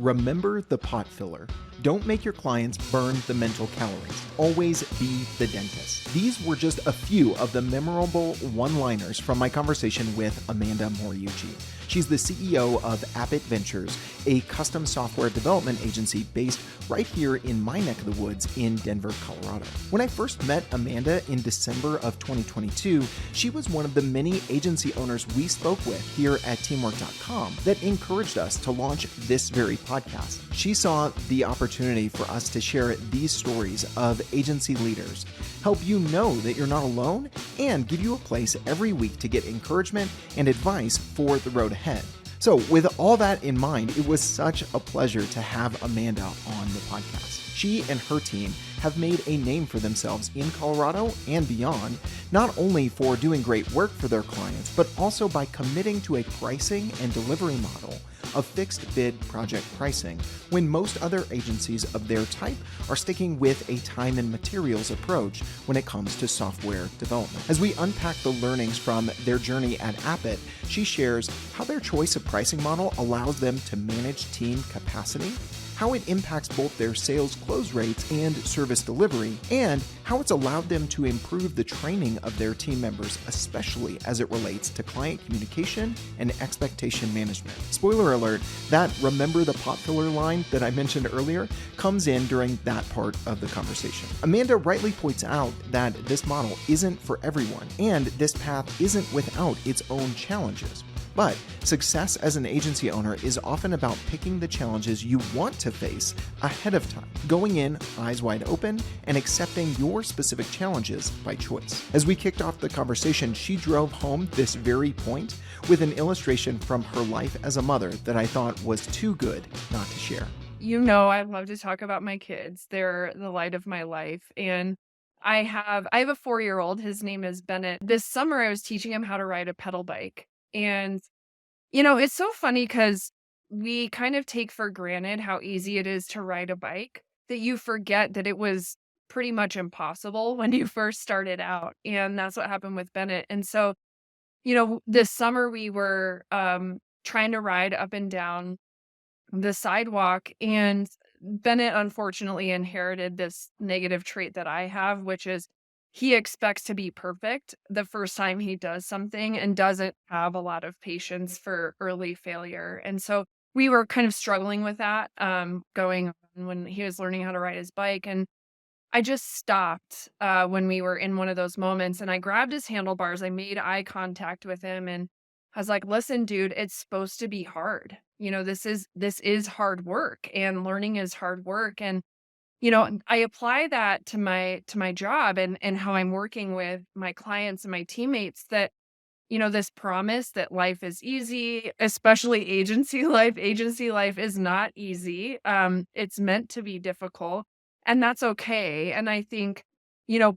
remember the pot filler. Don't make your clients burn the mental calories. Always be the dentist. These were just a few of the memorable one-liners from my conversation with Amanda Moriuchi. She's the CEO of AppIt Ventures, a custom software development agency based right here in my neck of the woods in Denver, Colorado. When I first met Amanda in December of 2022, she was one of the many agency owners we spoke with here at teamwork.com that encouraged us to launch this very podcast. She saw the opportunity for us to share these stories of agency leaders, help you know that you're not alone, and give you a place every week to get encouragement and advice for the road ahead. So with all that in mind, it was such a pleasure to have Amanda on the podcast. She and her team have made a name for themselves in Colorado and beyond, not only for doing great work for their clients, but also by committing to a pricing and delivery model of fixed bid project pricing, when most other agencies of their type are sticking with a time and materials approach when it comes to software development. As we unpack the learnings from their journey at AppIt, she shares how their choice of pricing model allows them to manage team capacity, how it impacts both their sales close rates and service delivery, and how it's allowed them to improve the training of their team members, especially as it relates to client communication and expectation management. Spoiler alert, that remember the pot filler line that I mentioned earlier comes in during that part of the conversation. Amanda rightly points out that this model isn't for everyone, and this path isn't without its own challenges. But success as an agency owner is often about picking the challenges you want to face ahead of time, going in eyes wide open and accepting your specific challenges by choice. As we kicked off the conversation, she drove home this very point with an illustration from her life as a mother that I thought was too good not to share. You know, I love to talk about my kids. They're the light of my life. And I have a 4-year-old. His name is Bennett. This summer I was teaching him how to ride a pedal bike. And it's so funny because we kind of take for granted how easy it is to ride a bike, that you forget that it was pretty much impossible when you first started out. And that's what happened with Bennett. And so, this summer we were trying to ride up and down the sidewalk, and Bennett unfortunately inherited this negative trait that I have, which is he expects to be perfect the first time he does something and doesn't have a lot of patience for early failure. And so we were kind of struggling with that going on when he was learning how to ride his bike. And I just stopped when we were in one of those moments, and I grabbed his handlebars. I made eye contact with him, and I was like, "Listen, dude, it's supposed to be hard. This is hard work, and learning is hard work." And I apply that to my job and how I'm working with my clients and my teammates, that this promise that life is easy, especially agency life. Agency life is not easy. It's meant to be difficult, and that's okay. And I think,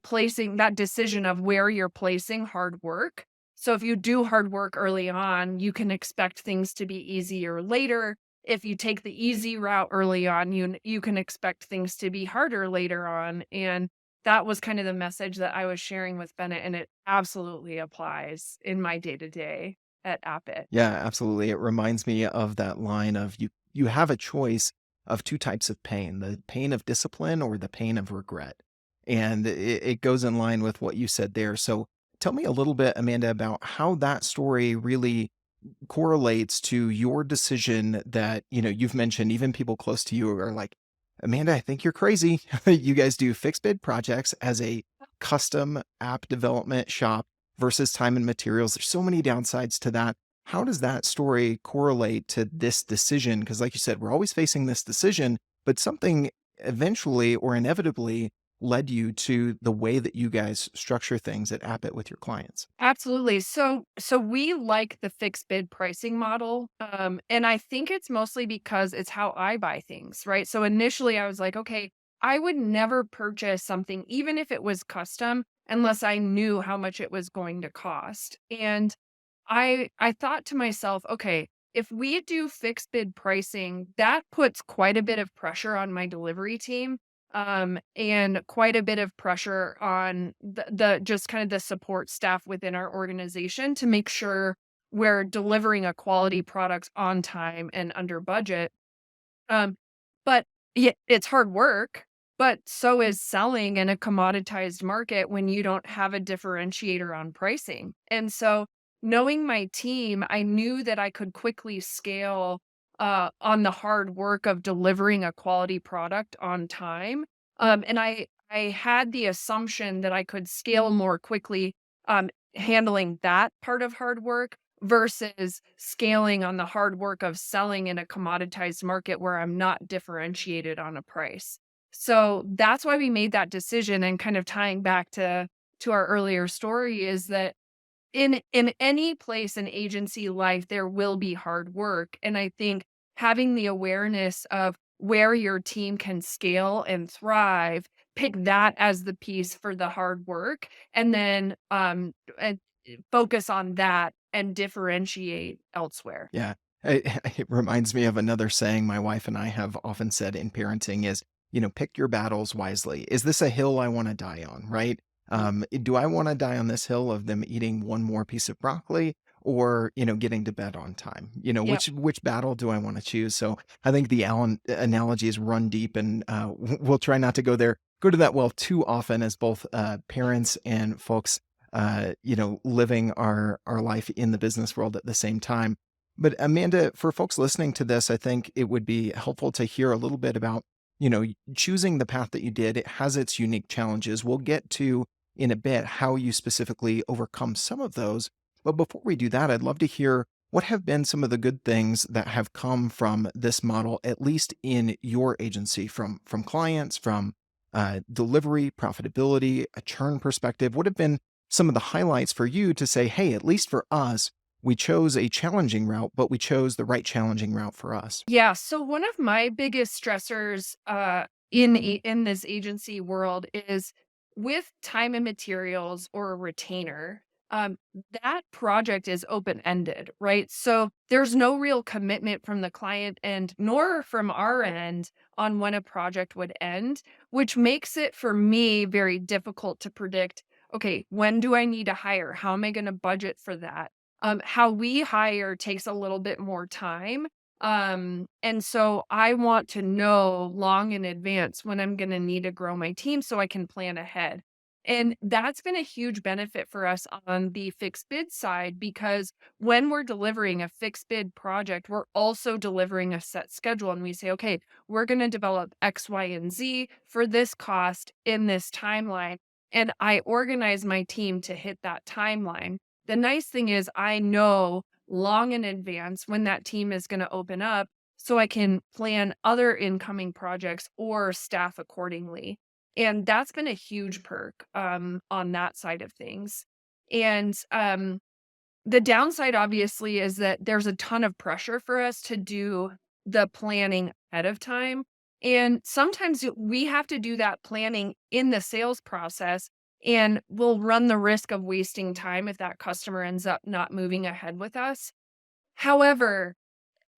placing that decision of where you're placing hard work. So if you do hard work early on, you can expect things to be easier later. If you take the easy route early on, you can expect things to be harder later on. And that was kind of the message that I was sharing with Bennett, and it absolutely applies in my day-to-day at Appit. Yeah, absolutely. It reminds me of that line of you have a choice of two types of pain, the pain of discipline or the pain of regret. And it goes in line with what you said there. So tell me a little bit, Amanda, about how that story really correlates to your decision that, you've mentioned even people close to you are like, Amanda, I think you're crazy. You guys do fixed bid projects as a custom app development shop versus time and materials. There's so many downsides to that. How does that story correlate to this decision? Because, like you said, we're always facing this decision, but something eventually or inevitably led you to the way that you guys structure things at Appit with your clients. Absolutely. So we like the fixed bid pricing model. And I think it's mostly because it's how I buy things, right? So initially I was like, okay, I would never purchase something, even if it was custom, unless I knew how much it was going to cost. And I thought to myself, okay, if we do fixed bid pricing, that puts quite a bit of pressure on my delivery team, and quite a bit of pressure on the just kind of the support staff within our organization to make sure we're delivering a quality product on time and under budget. Um, but yeah, it's hard work, but so is selling in a commoditized market when you don't have a differentiator on pricing. And so knowing my team, I knew that I could quickly scale on the hard work of delivering a quality product on time. And I had the assumption that I could scale more quickly handling that part of hard work versus scaling on the hard work of selling in a commoditized market where I'm not differentiated on a price. So that's why we made that decision, and kind of tying back to our earlier story is that in any place in agency life there will be hard work, and I think having the awareness of where your team can scale and thrive, pick that as the piece for the hard work, and then focus on that and differentiate elsewhere. Yeah. It reminds me of another saying my wife and I have often said in parenting is, pick your battles wisely. Is this a hill I want to die on, right? Do I want to die on this hill of them eating one more piece of broccoli or, getting to bed on time? Yep. Which battle do I want to choose? So I think the Allen analogy is run deep, and we'll try not to go to that well too often as both parents and folks living our life in the business world at the same time. But Amanda, for folks listening to this, I think it would be helpful to hear a little bit about, choosing the path that you did. It has its unique challenges. We'll get to in a bit how you specifically overcome some of those. But before we do that, I'd love to hear what have been some of the good things that have come from this model, at least in your agency, from clients, from delivery, profitability, a churn perspective. What have been some of the highlights for you to say, hey, at least for us, we chose a challenging route, but we chose the right challenging route for us? Yeah, so one of my biggest stressors in this agency world is with time and materials or a retainer. Um, that project is open ended, right? So there's no real commitment from the client end nor from our end on when a project would end, which makes it for me very difficult to predict. Okay, when do I need to hire? How am I going to budget for that? How we hire takes a little bit more time, and so I want to know long in advance when I'm gonna need to grow my team so I can plan ahead. And that's been a huge benefit for us on the fixed bid side because when we're delivering a fixed bid project, we're also delivering a set schedule. And we say, okay, we're going to develop X, Y, and Z for this cost in this timeline. And I organize my team to hit that timeline. The nice thing is, I know long in advance when that team is going to open up so I can plan other incoming projects or staff accordingly. And that's been a huge perk on that side of things. And the downside, obviously, is that there's a ton of pressure for us to do the planning ahead of time. And sometimes we have to do that planning in the sales process, and we'll run the risk of wasting time if that customer ends up not moving ahead with us. However,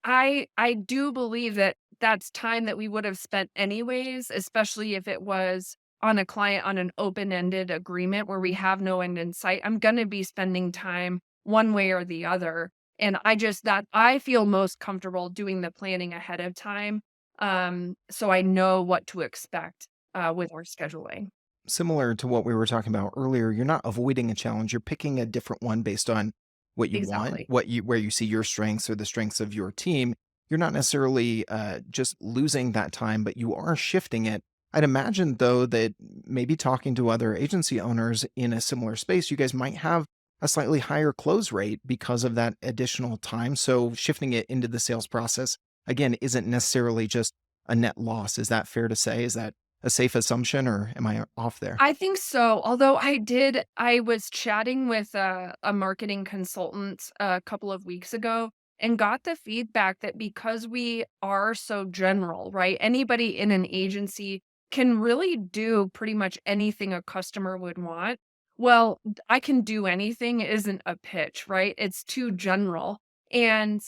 I do believe that that's time that we would have spent anyways, especially if it was on a client on an open-ended agreement where we have no end in sight. I'm gonna be spending time one way or the other, and I feel most comfortable doing the planning ahead of time, so I know what to expect, with more scheduling. Similar to what we were talking about earlier, you're not avoiding a challenge. You're picking a different one based on what you want, Exactly. where you see your strengths or the strengths of your team. You're not necessarily just losing that time, but you are shifting it. I'd imagine, though, that maybe talking to other agency owners in a similar space, you guys might have a slightly higher close rate because of that additional time. So shifting it into the sales process, again, isn't necessarily just a net loss. Is that fair to say? Is that a safe assumption, or am I off there? I think so, although I was chatting with a marketing consultant a couple of weeks ago and got the feedback that because we are so general, right? Anybody in an agency can really do pretty much anything a customer would want. Well, I can do anything isn't a pitch, right? It's too general. And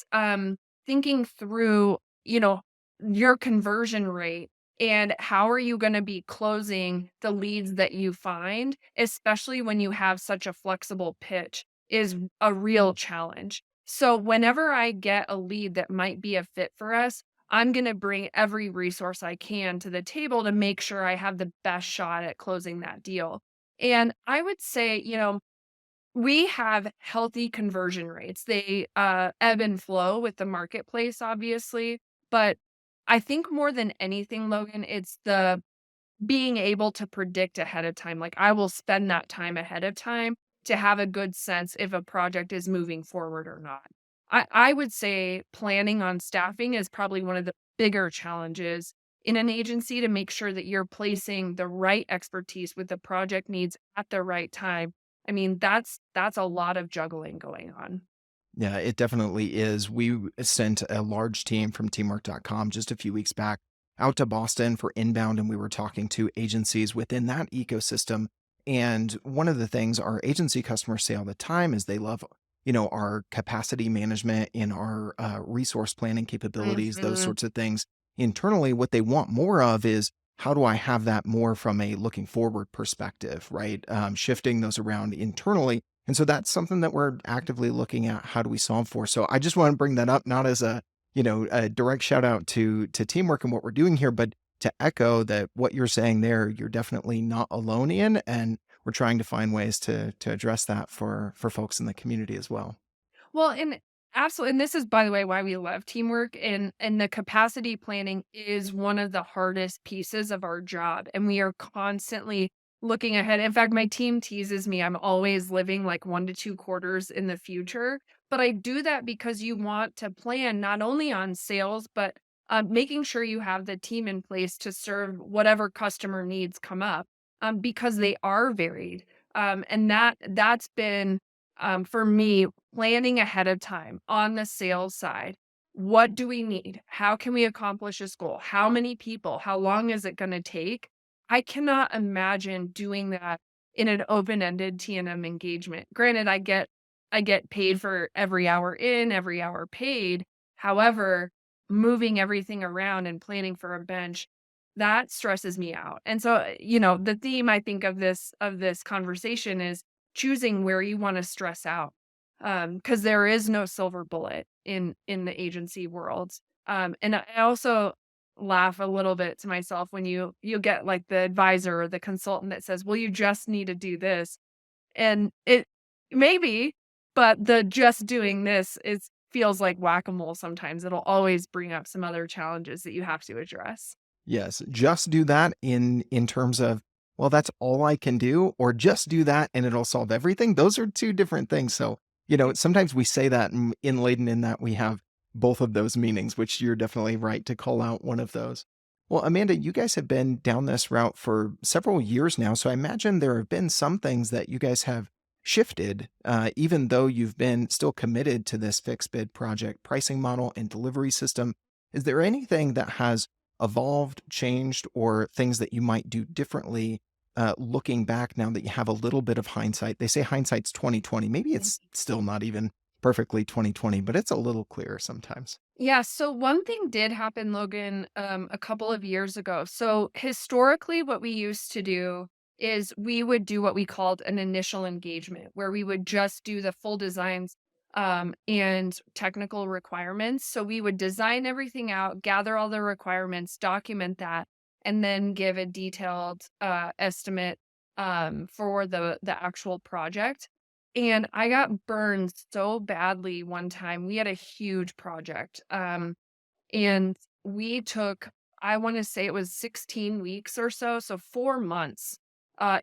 thinking through, your conversion rate and how are you gonna be closing the leads that you find, especially when you have such a flexible pitch, is a real challenge. So whenever I get a lead that might be a fit for us, I'm going to bring every resource I can to the table to make sure I have the best shot at closing that deal. And I would say, we have healthy conversion rates. They ebb and flow with the marketplace, obviously. But I think more than anything, Logan, it's the being able to predict ahead of time. Like, I will spend that time ahead of time to have a good sense if a project is moving forward or not. I would say planning on staffing is probably one of the bigger challenges in an agency to make sure that you're placing the right expertise with the project needs at the right time. I mean, that's a lot of juggling going on. Yeah, it definitely is. We sent a large team from teamwork.com just a few weeks back out to Boston for inbound, and we were talking to agencies within that ecosystem. And one of the things our agency customers say all the time is they love, our capacity management and our resource planning capabilities, those Mhm. sorts of things. Internally, what they want more of is how do I have that more from a looking forward perspective, right? Shifting those around internally, and so that's something that we're actively looking at. How do we solve for? So I just want to bring that up, not as a direct shout out to teamwork and what we're doing here, but to echo that what you're saying there, you're definitely not alone in, and we're trying to find ways to address that for folks in the community as well. Well, and absolutely, and this is, by the way, why we love teamwork, and the capacity planning is one of the hardest pieces of our job, and we are constantly looking ahead. In fact, my team teases me. I'm always living like 1 to 2 quarters in the future, but I do that because you want to plan not only on sales, but making sure you have the team in place to serve whatever customer needs come up, because they are varied. And that's been for me, planning ahead of time on the sales side. What do we need? How can we accomplish this goal? How many people? How long is it going to take? I cannot imagine doing that in an open-ended T&M engagement. Granted, I get paid for every hour in, every hour paid. However, moving everything around and planning for a bench, that stresses me out. And so, the theme I think of this conversation is choosing where you wanna stress out, because there is no silver bullet in the agency world. And I also laugh a little bit to myself when you get, like, the advisor or the consultant that says, "Well, you just need to do this." And it maybe, but the just doing this is feels like whack-a-mole sometimes. It'll always bring up some other challenges that you have to address. Yes, just do that in terms of, well, that's all I can do, or just do that and it'll solve everything. Those are 2 different things. So, sometimes we say that in laden in that we have both of those meanings, which you're definitely right to call out one of those. Well, Amanda, you guys have been down this route for several years now, so I imagine there have been some things that you guys have shifted, even though you've been still committed to this fixed bid project pricing model and delivery system. Is there anything that has evolved, changed, or things that you might do differently, looking back now that you have a little bit of hindsight? They say hindsight's 2020. Maybe it's still not even perfectly 2020, but it's a little clearer sometimes. Yeah, so one thing did happen, Logan, a couple of years ago. So historically, what we used to do is we would do what we called an initial engagement, where we would just do the full designs and technical requirements. So we would design everything out, gather all the requirements, document that, and then give a detailed estimate for the actual project. And I got burned so badly one time. We had a huge project, and we took, I wanna say it was 16 weeks or so 4 months,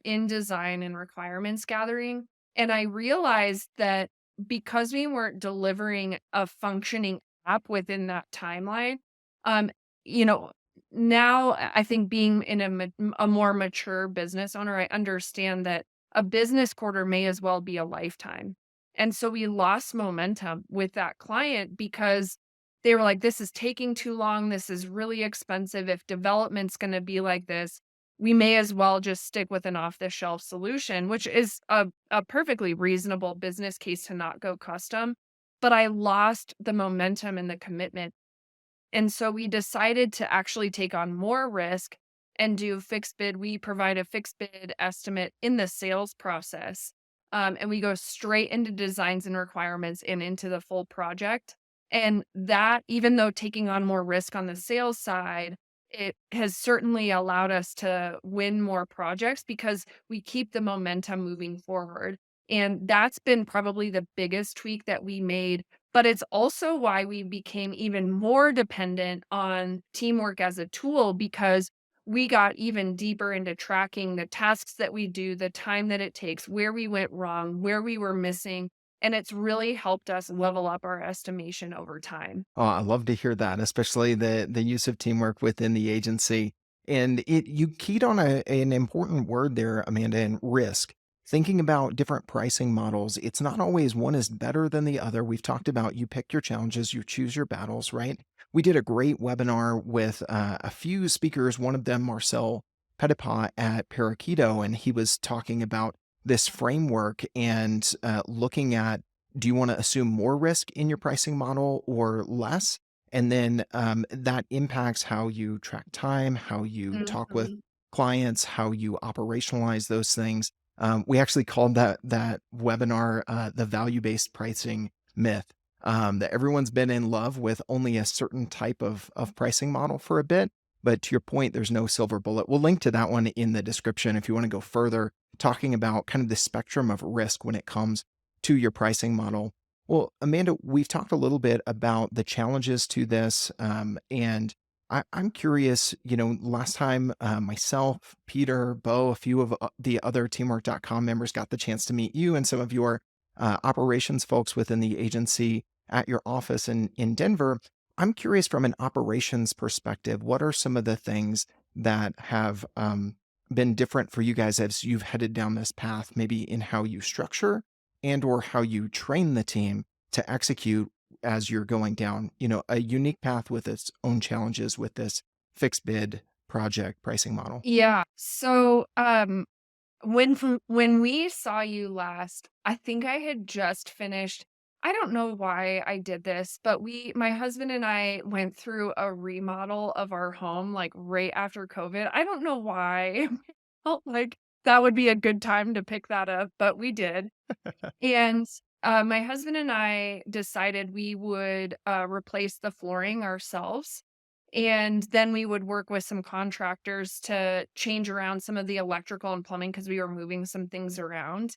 in design and requirements gathering, and I realized that because we weren't delivering a functioning app within that timeline, um, you know, now I think being in a more mature business owner, I understand that a business quarter may as well be a lifetime, and so we lost momentum with that client because they were like, "This is taking too long, this is really expensive, if development's gonna be like this, we may as well just stick with an off-the-shelf solution," which is a perfectly reasonable business case to not go custom, but I lost the momentum and the commitment, and so we decided to actually take on more risk and do fixed bid. We provide a fixed bid estimate in the sales process, and we go straight into designs and requirements and into the full project. And that, even though taking on more risk on the sales side, it has certainly allowed us to win more projects because we keep the momentum moving forward. And that's been probably the biggest tweak that we made. But it's also why we became even more dependent on teamwork as a tool because we got even deeper into tracking the tasks that we do, the time that it takes, where we went wrong, where we were missing. And it's really helped us level up our estimation over time. Oh, I love to hear that, especially the use of teamwork within the agency. And it you keyed on an important word there, Amanda, and risk. Thinking about different pricing models, it's not always one is better than the other. We've talked about you pick your challenges, you choose your battles, right? We did a great webinar with a few speakers, one of them, Marcel Petipa at Parakeeto, and he was talking about this framework and looking at, do you want to assume more risk in your pricing model or less? And then that impacts how you track time, how you talk with Mhm. clients, how you operationalize those things. We actually called that webinar the value-based pricing myth. That everyone's been in love with only a certain type of pricing model for a bit. But to your point, there's no silver bullet. We'll link to that one in the description if you want to go further, talking about kind of the spectrum of risk when it comes to your pricing model. Well, Amanda, we've talked a little bit about the challenges to this, and I'm curious. Last time myself, Peter, Bo, a few of the other Teamwork.com members got the chance to meet you and some of your operations folks within the agency at your office in Denver. I'm curious from an operations perspective, what are some of the things that have been different for you guys as you've headed down this path, maybe in how you structure and or how you train the team to execute as you're going down, a unique path with its own challenges with this fixed bid project pricing model. Yeah. So, when we saw you last, I think I had just finished. I don't know why I did this, but my husband and I went through a remodel of our home, like, right after COVID. I don't know why. Felt like that would be a good time to pick that up, but we did. And, my husband and I decided we would, replace the flooring ourselves, and then we would work with some contractors to change around some of the electrical and plumbing because we were moving some things around.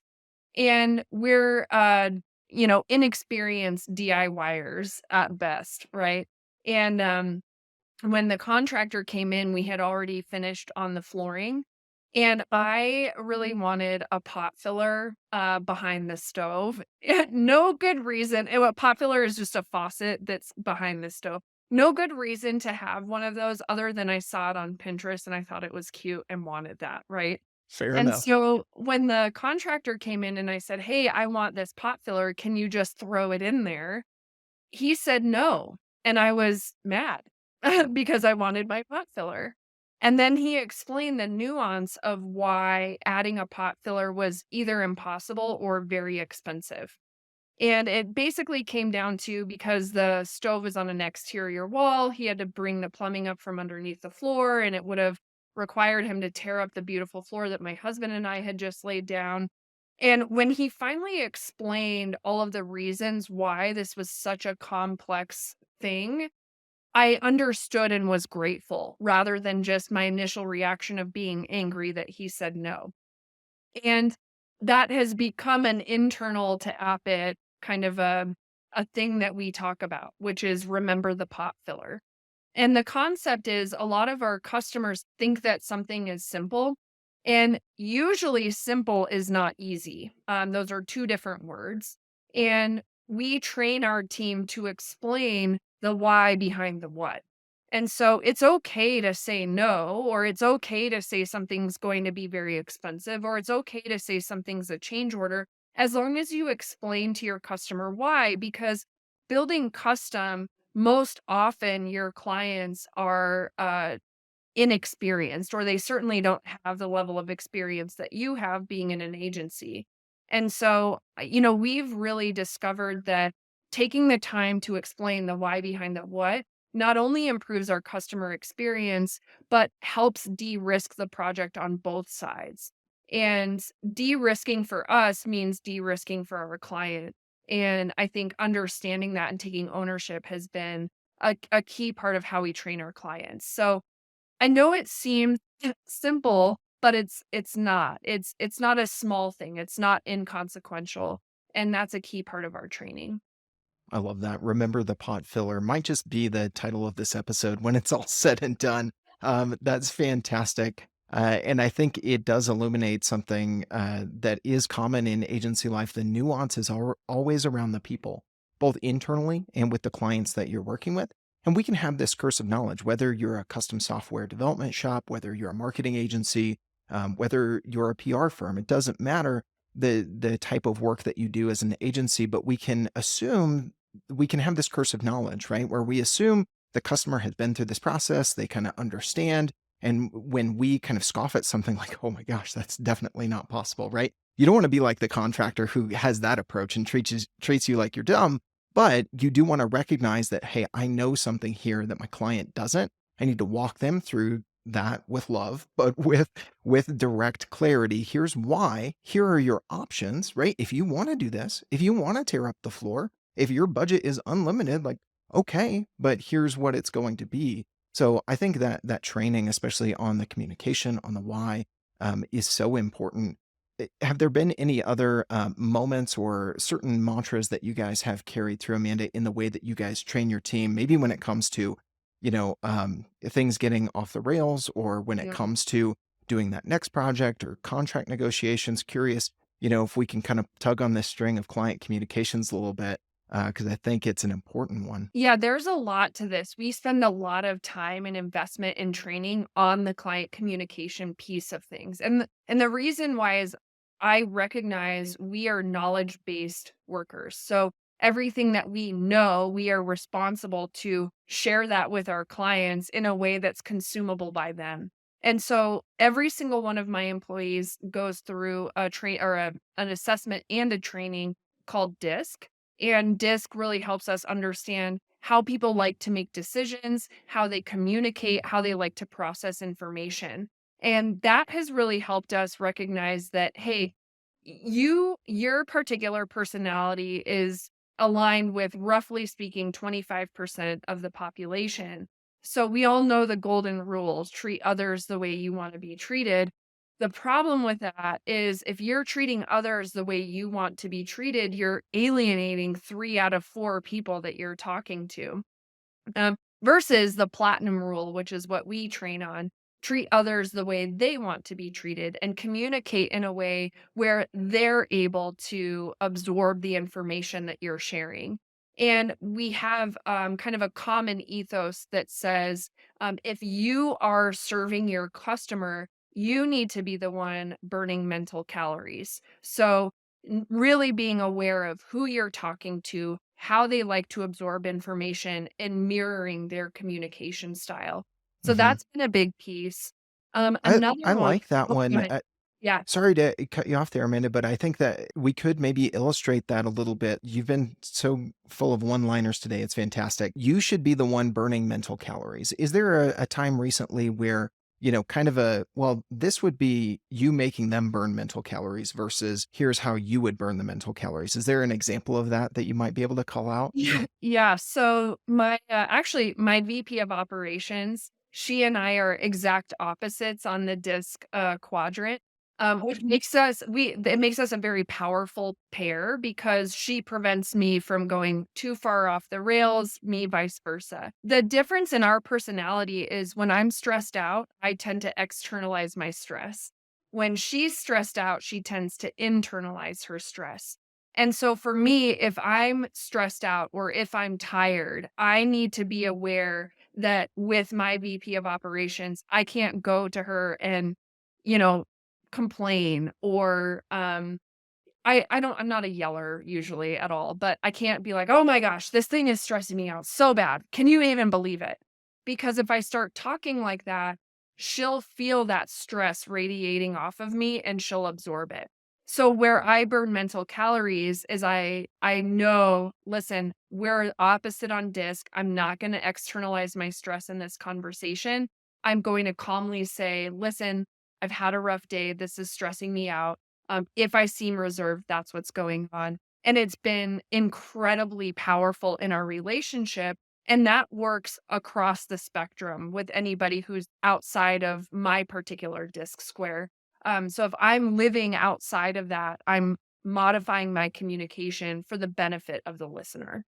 And we're, inexperienced DIYers at best, right? And, when the contractor came in, we had already finished on the flooring, and I really wanted a pot filler, behind the stove. No good reason. A pot filler is just a faucet that's behind the stove. No good reason to have one of those other than I saw it on Pinterest and I thought it was cute and wanted that, right? Fair And enough. so when the contractor came in and I said, "Hey, I want this pot filler. Can you just throw it in there?" He said no, and I was mad because I wanted my pot filler. And then he explained the nuance of why adding a pot filler was either impossible or very expensive. And it basically came down to because the stove is on an exterior wall, he had to bring the plumbing up from underneath the floor, and it would have required him to tear up the beautiful floor that my husband and I had just laid down. And when he finally explained all of the reasons why this was such a complex thing, I understood and was grateful rather than just my initial reaction of being angry that he said no. And that has become an internal to AppIt kind of a thing that we talk about, which is remember the pot filler. And the concept is a lot of our customers think that something is simple, and usually simple is not easy. Those are two different words. And we train our team to explain the why behind the what. And so it's okay to say no, or it's okay to say something's going to be very expensive, or it's okay to say something's a change order, as long as you explain to your customer why, because building custom, most often your clients are inexperienced, or they certainly don't have the level of experience that you have being in an agency. And so, we've really discovered that taking the time to explain the why behind the what not only improves our customer experience, but helps de risk the project on both sides. And de risking for us means de risking for our client. And I think understanding that and taking ownership has been a key part of how we train our clients. So I know it seems simple, but it's not. It's not a small thing. It's not inconsequential, and that's a key part of our training. I love that. Remember the pot filler might just be the title of this episode when it's all said and done. That's fantastic. And I think it does illuminate something that is common in agency life. The nuance is always around the people, both internally and with the clients that you're working with. And we can have this curse of knowledge, whether you're a custom software development shop, whether you're a marketing agency, whether you're a PR firm, it doesn't matter the type of work that you do as an agency, but we can have this curse of knowledge, right? Where we assume the customer has been through this process, they kind of understand. And when we kind of scoff at something like, oh my gosh, that's definitely not possible, right? You don't want to be like the contractor who has that approach and treats you like you're dumb, but you do want to recognize that, hey, I know something here that my client doesn't. I need to walk them through that with love, but with direct clarity. Here's why. Here are your options, right? If you want to do this, if you want to tear up the floor, if your budget is unlimited, like, okay, but here's what it's going to be. So I think that that training, especially on the communication, on the why, is so important. Have there been any other moments or certain mantras that you guys have carried through, Amanda, in the way that you guys train your team? Maybe when it comes to, things getting off the rails, or when it Yeah. comes to doing that next project or contract negotiations. Curious, if we can kind of tug on this string of client communications a little bit, because I think it's an important one. Yeah, there's a lot to this. We spend a lot of time and investment in training on the client communication piece of things. And the reason why is I recognize we are knowledge-based workers. So everything that we know, we are responsible to share that with our clients in a way that's consumable by them. And so every single one of my employees goes through a train or an assessment and a training called DISC. And DISC really helps us understand how people like to make decisions, how they communicate, how they like to process information. And that has really helped us recognize that, hey, your particular personality is aligned with, roughly speaking, 25% of the population. So we all know the golden rules: treat others the way you want to be treated. The problem with that is if you're treating others the way you want to be treated, you're alienating 3 out of 4 people that you're talking to. Versus the platinum rule, which is what we train on: treat others the way they want to be treated and communicate in a way where they're able to absorb the information that you're sharing. And we have kind of a common ethos that says, if you are serving your customer, you need to be the one burning mental calories. So really being aware of who you're talking to, how they like to absorb information, and mirroring their communication style. So Mhm. that's been a big piece. I Another I one. like that Oh, go one. ahead. Yeah. Sorry to cut you off there, Amanda, but I think that we could maybe illustrate that a little bit. You've been so full of one-liners today. It's fantastic. You should be the one burning mental calories. Is there a time recently where, kind of this would be you making them burn mental calories versus here's how you would burn the mental calories. Is there an example of that you might be able to call out? Yeah, so my VP of operations, she and I are exact opposites on the DISC quadrant. Which makes us we it makes us a very powerful pair because she prevents me from going too far off the rails, me vice versa. The difference in our personality is when I'm stressed out, I tend to externalize my stress. When she's stressed out, she tends to internalize her stress. And so for me, if I'm stressed out or if I'm tired, I need to be aware that with my VP of operations, I can't go to her and, you know, complain or I'm not a yeller usually at all, but I can't be like, "Oh my gosh, this thing is stressing me out so bad. Can you even believe it?" Because if I start talking like that, she'll feel that stress radiating off of me and she'll absorb it. So where I burn mental calories is I know, listen, we're opposite on disc. I'm not going to externalize my stress in this conversation. I'm going to calmly say, "Listen, I've had a rough day. This is stressing me out. If I seem reserved, that's what's going on." and it's been incredibly powerful in our relationship, and that works across the spectrum with anybody who's outside of my particular disc square. So if I'm living outside of that, I'm modifying my communication for the benefit of the listener.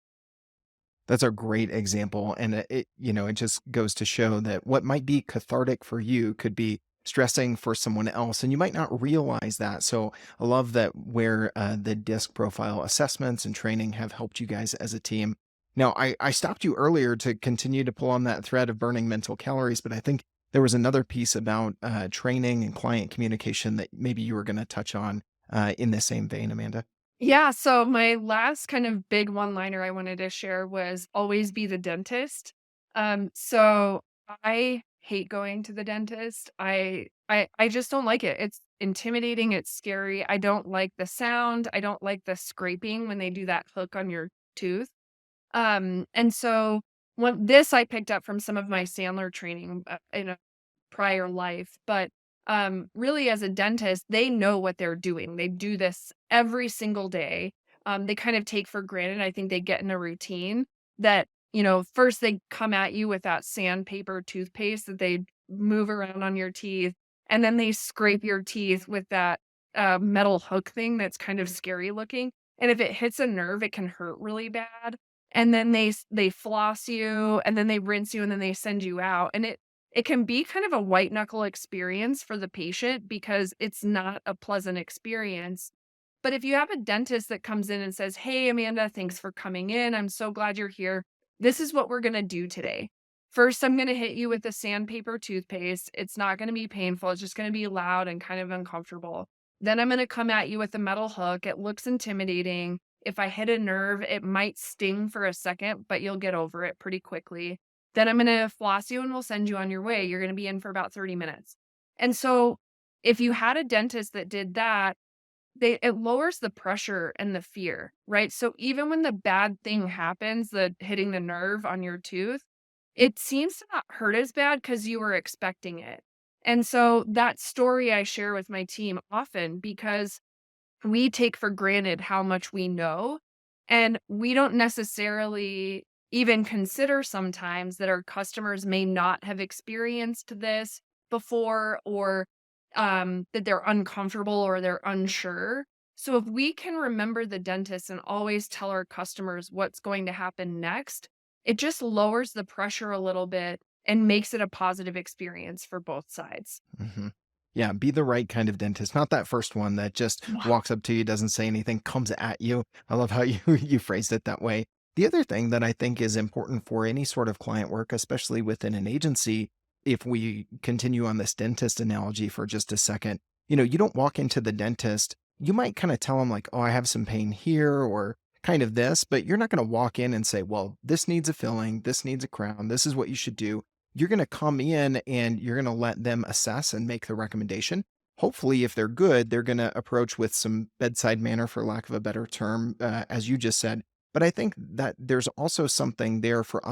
That's a great example, and it just goes to show that what might be cathartic for you could be stressing for someone else, and you might not realize that. So I love that where the disc profile assessments and training have helped you guys as a team. Now, I stopped you earlier to continue to pull on that thread of burning mental calories, but I think there was another piece about training and client communication that maybe you were going to touch on in the same vein, Amanda. Yeah, so my last kind of big one-liner I wanted to share was always be the dentist. So I hate going to the dentist. I just don't like it. It's intimidating, it's scary. I don't like the sound. I don't like the scraping when they do that hook on your tooth. And so when this I picked up from some of my Sandler training in a prior life, but really as a dentist, they know what they're doing. They do this every single day. They kind of take for granted. I think they get in a routine that, first they come at you with that sandpaper toothpaste that they move around on your teeth, and then they scrape your teeth with that metal hook thing that's kind of scary looking. And if it hits a nerve, it can hurt really bad. And then they floss you, and then they rinse you, and then they send you out. And it can be kind of a white knuckle experience for the patient because it's not a pleasant experience. But if you have a dentist that comes in and says, "Hey, Amanda, thanks for coming in. I'm so glad you're here. This is what we're going to do today. First, I'm going to hit you with the sandpaper toothpaste. It's not going to be painful. It's just going to be loud and kind of uncomfortable. Then I'm going to come at you with a metal hook. It looks intimidating. If I hit a nerve, it might sting for a second, but you'll get over it pretty quickly. Then I'm gonna floss you and we'll send you on your way. You're gonna be in for about 30 minutes." And so if you had a dentist that did that, it lowers the pressure and the fear, right? So even when the bad thing happens, the hitting the nerve on your tooth, it seems to not hurt as bad because you were expecting it. And so that story I share with my team often because we take for granted how much we know, and we don't necessarily even consider sometimes that our customers may not have experienced this before, or that they're uncomfortable or they're unsure. So if we can remember the dentist and always tell our customers what's going to happen next, it just lowers the pressure a little bit and makes it a positive experience for both sides. Mhm. Yeah, be the right kind of dentist, not that first one that just walks up to you, doesn't say anything, comes at you. I love how you you phrased it that way. The other thing that I think is important for any sort of client work, especially within an agency, if we continue on this dentist analogy for just a second, you don't walk into the dentist, you might kind of tell them like, "Oh, I have some pain here," or kind of this, but you're not going to walk in and say, "Well, this needs a filling, this needs a crown, this is what you should do." You're going to come in and you're going to let them assess and make the recommendation. Hopefully, if they're good, they're going to approach with some bedside manner, for lack of a better term, as you just said. But I think that there's also something there for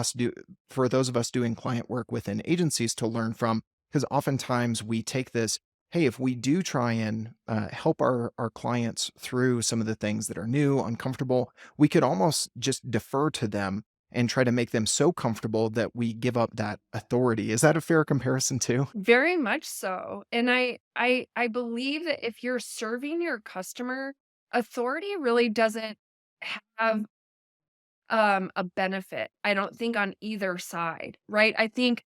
for those of us doing client work within agencies to learn from, because oftentimes we take this, hey, if we do try and help our clients through some of the things that are new, uncomfortable, we could almost just defer to them and try to make them so comfortable that we give up that authority. Is that a fair comparison too? Very much so. And I believe that if you're serving your customer, authority really doesn't have a benefit. I don't think on either side, right? I think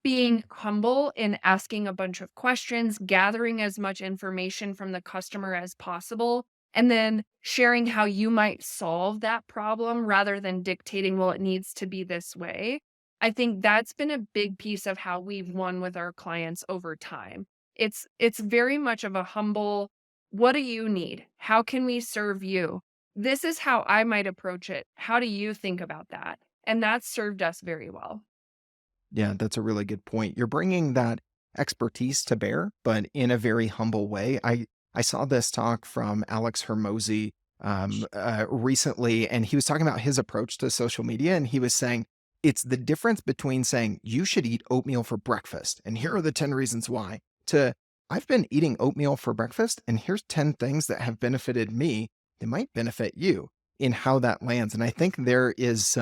being humble in asking a bunch of questions, gathering as much information from the customer as possible, and then sharing how you might solve that problem rather than dictating, well, it needs to be this way. I think that's been a big piece of how we've won with our clients over time. It's very much of a humble, what do you need? How can we serve you? This is how I might approach it. How do you think about that? And that's served us very well. Yeah, that's a really good point. You're bringing that expertise to bear, but in a very humble way. I saw this talk from Alex Hermosi recently, and he was talking about his approach to social media, and he was saying it's the difference between saying you should eat oatmeal for breakfast, and here are the 10 reasons why, to I've been eating oatmeal for breakfast, and here's 10 things that have benefited me. they might benefit you in how that lands. And I think there's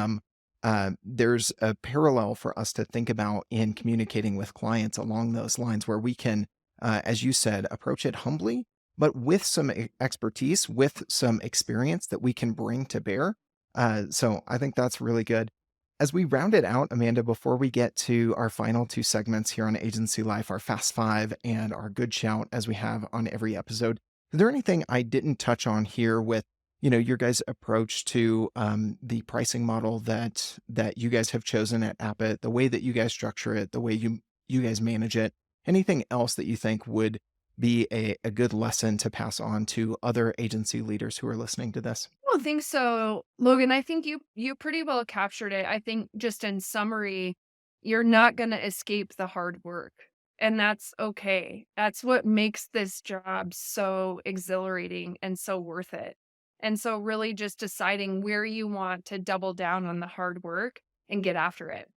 a parallel for us to think about in communicating with clients along those lines where we can, as you said, approach it humbly, but with some expertise, with some experience that we can bring to bear. So I think that's really good. As we round it out, Amanda, before we get to our final two segments here on Agency Life, our Fast Five and our Good Shout, as we have on every episode, is there anything I didn't touch on here with, your guys' approach to the pricing model that you guys have chosen at AppIt, the way that you guys structure it, the way you guys manage it? Anything else that you think would be a good lesson to pass on to other agency leaders who are listening to this? I don't think so, Logan. I think you pretty well captured it. I think just in summary, you're not going to escape the hard work, and that's okay. That's what makes this job so exhilarating and so worth it. And so really just deciding where you want to double down on the hard work and get after it.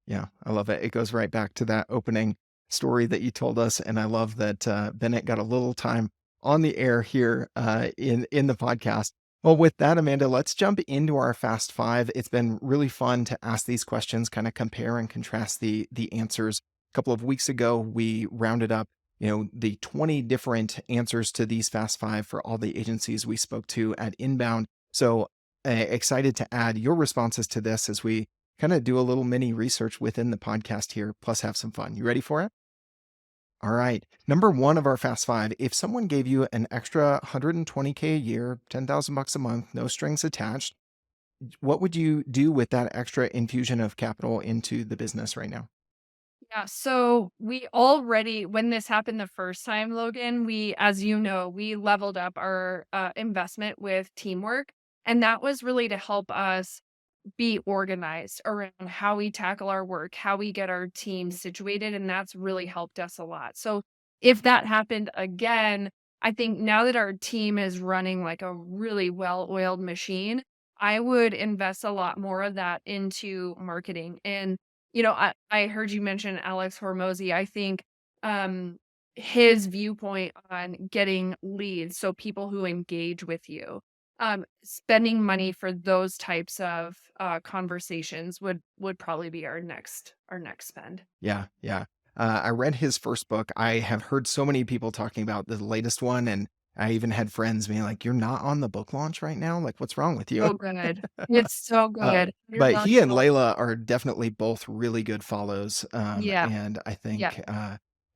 Yeah, I love it. It goes right back to that opening story that you told us, and I love that Bennett got a little time on the air here in the podcast. Well, with that, Amanda, let's jump into our Fast Five. It's been really fun to ask these questions, kind of compare and contrast the answers. A couple of weeks ago, we rounded up, the 20 different answers to these Fast Five for all the agencies we spoke to at Inbound. So excited to add your responses to this as we kind of do a little mini research within the podcast here, plus have some fun. You ready for it? All right. Number one of our Fast Five. If someone gave you an extra 120K a year, 10,000 bucks a month, no strings attached, what would you do with that extra infusion of capital into the business right now? Yeah, so we already, when this happened the first time, Logan, as you know, we leveled up our investment with teamwork. And that was really to help us be organized around how we tackle our work, how we get our team situated, and that's really helped us a lot. So if that happened again, I think now that our team is running like a really well-oiled machine, I would invest a lot more of that into marketing. And I heard you mention Alex Hormozy. I think um his viewpoint on getting leads, so people who engage with you, spending money for those types of, conversations would probably be our next spend. Yeah, yeah. I read his first book. I have heard so many people talking about the latest one, and I even had friends being like, "You're not on the book launch right now? Like, what's wrong with you?" So good. It's so Uh, good. You're but he and valuable. Layla are definitely both really good follows. Yeah, And I yeah. think,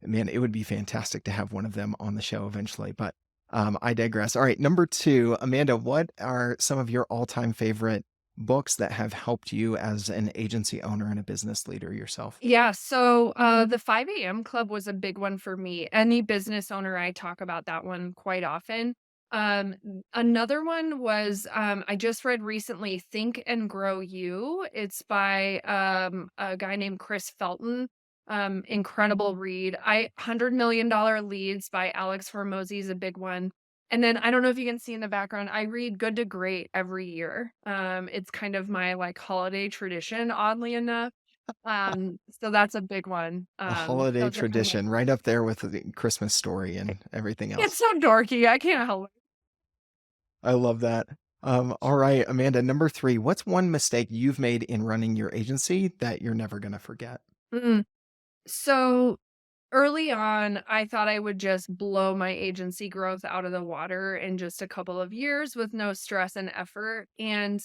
man, it would be fantastic to have one of them on the show eventually. But I digress. All right, number two, Amanda, what are some of your all-time favorite books that have helped you as an agency owner and a business leader yourself? Yeah, so, the 5 AM club was a big one for me. Any business owner, I talk about that one quite often. Another one was, I just read recently, Think and Grow You. It's by, a guy named Chris Felton. Incredible read. $100 Million Leads by Alex Hormozy is a big one. And then I don't know if you can see in the background, I read Good to Great every year. It's kind of my, like, holiday tradition, oddly enough. So that's a big one. A holiday Those are kind of tradition right up there with the Christmas Story and everything it's else. so dorky, I can't help it. I love that. All right, Amanda, number three, what's one mistake you've made in running your agency that you're never gonna forget? Mm. So, early on, I thought I would just blow my agency growth out of the water in just a couple of years with no stress and effort, and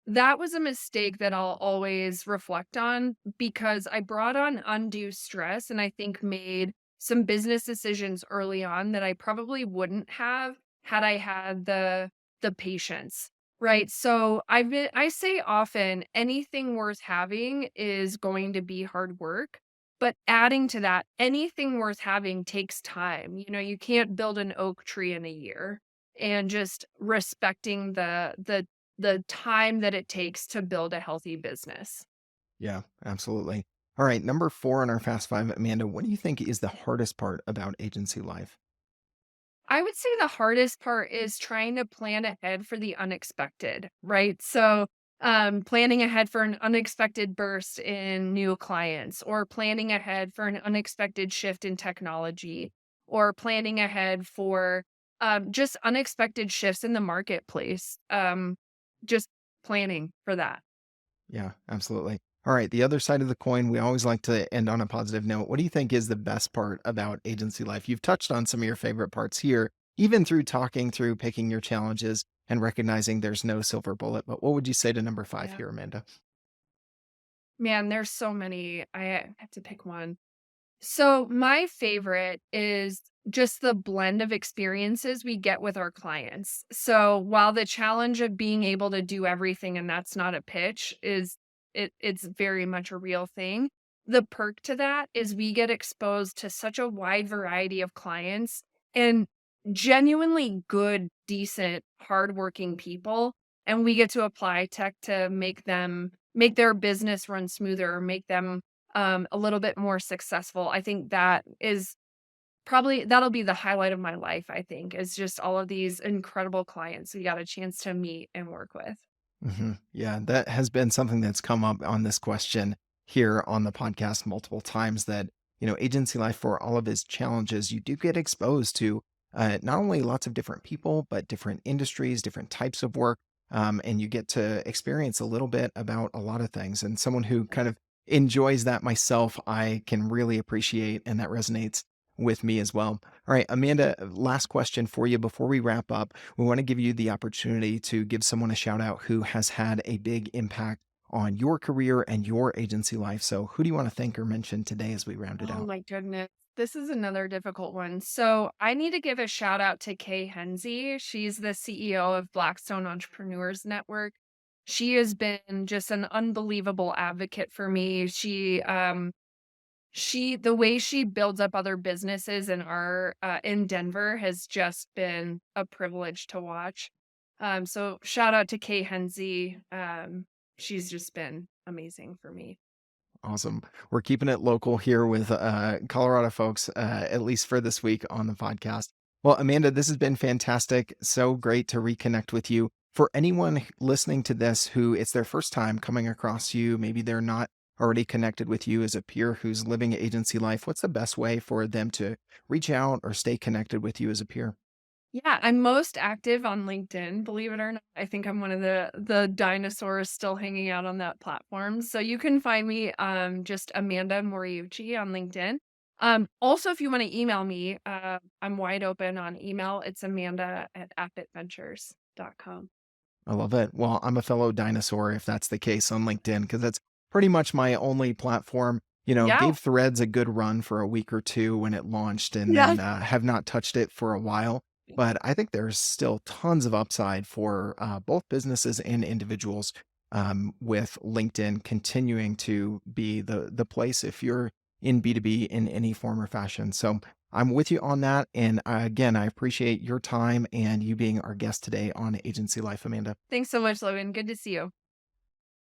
that was a mistake that I'll always reflect on because I brought on undue stress and I think made some business decisions early on that I probably wouldn't have had I had the patience. Right? So I say often anything worth having is going to be hard work, but adding to that, anything worth having takes time. You can't build an oak tree in a year, and just respecting the time that it takes to build a healthy business. Yeah, absolutely. All right, number four in our Fast Five, Amanda, what do you think is the hardest part about agency life? I would say the hardest part is trying to plan ahead for the unexpected, right? So, planning ahead for an unexpected burst in new clients, or planning ahead for an unexpected shift in technology, or planning ahead for just unexpected shifts in the marketplace. Just planning for that. Yeah, absolutely. All right. The other side of the coin, we always like to end on a positive note. What do you think is the best part about agency life? You've touched on some of your favorite parts here, even through talking through picking your challenges and recognizing there's no silver bullet. But what would you say to number five Yeah. here, Amanda? Man, there's so many. I have to pick one. So, my favorite is just the blend of experiences we get with our clients. So, while the challenge of being able to do everything and that's not a pitch is it's very much a real thing. The perk to that is we get exposed to such a wide variety of clients and genuinely good, decent, hardworking people, and we get to apply tech to make their business run smoother or make them a little bit more successful. I think that is probably that'll be the highlight of my life, I think, is just all of these incredible clients we got a chance to meet and work with. Yeah, that has been something that's come up on this question here on the podcast multiple times that, agency life for all of its challenges, you do get exposed to not only lots of different people, but different industries, different types of work. And you get to experience a little bit about a lot of things. And someone who kind of enjoys that myself, I can really appreciate, and that resonates with me as well. All right, Amanda, last question for you before we wrap up. We want to give you the opportunity to give someone a shout out who has had a big impact on your career and your agency life. So, who do you want to thank or mention today as we round it Oh out? my goodness. This is another difficult one. So I need to give a shout out to Kay Henze. She's the CEO of Blackstone Entrepreneurs Network. She has been just an unbelievable advocate for me. She the way she builds up other businesses in Denver has just been a privilege to watch. So shout out to Kay Henze. She's just been amazing for me. Awesome. We're keeping it local here with Colorado folks, at least for this week on the podcast. Well, Amanda, this has been fantastic. So great to reconnect with you. For anyone listening to this who it's their first time coming across you, maybe they're not already connected with you as a peer who's living agency life, what's the best way for them to reach out or stay connected with you as a peer? Yeah, I'm most active on LinkedIn, believe it or not. I think I'm one of the dinosaurs still hanging out on that platform. So you can find me just Amanda Moriuchi on LinkedIn. Also if you want to email me, I'm wide open on email. It's Amanda at AppItVentures.com. I love it. Well, I'm a fellow dinosaur if that's the case on LinkedIn, because that's pretty much my only platform. Yeah. Gave Threads a good run for a week or two when it launched and Yeah. then have not touched it for a while. But I think there's still tons of upside for both businesses and individuals with LinkedIn continuing to be the place if you're in B2B in any form or fashion. So I'm with you on that. And again, I appreciate your time and you being our guest today on Agency Life, Amanda. Thanks so much, Logan. Good to see you.